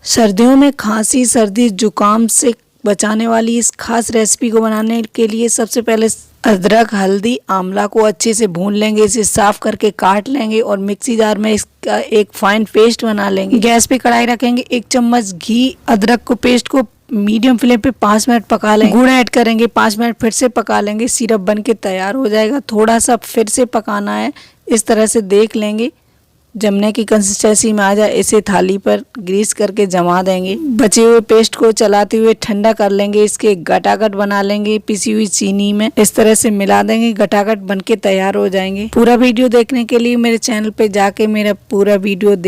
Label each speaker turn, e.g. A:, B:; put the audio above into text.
A: सर्दियों में खांसी, सर्दी, जुकाम से बचाने वाली इस खास रेसिपी को बनाने के लिए सबसे पहले अदरक, हल्दी, आंवला को अच्छे से भून लेंगे। इसे साफ करके काट लेंगे और मिक्सी जार में इसका एक फाइन पेस्ट बना लेंगे। गैस पे कढ़ाई रखेंगे, 1 चम्मच घी, अदरक को पेस्ट को मीडियम फ्लेम पे 5 मिनट पका लेंगे। गुड़ ऐड करेंगे, 5 मिनट फिर से पका लेंगे। सिरप बन के तैयार हो जाएगा। थोड़ा सा फिर से पकाना है। इस तरह से देख लेंगे, जमने की कंसिस्टेंसी में आ जाए इसे थाली पर ग्रीस करके जमा देंगे। बचे हुए पेस्ट को चलाते हुए ठंडा कर लेंगे। इसके गटागट बना लेंगे पिसी हुई चीनी में। इस तरह से मिला देंगे, गटागट बनके तैयार हो जाएंगे। पूरा वीडियो देखने के लिए मेरे चैनल पे जाके मेरा पूरा वीडियो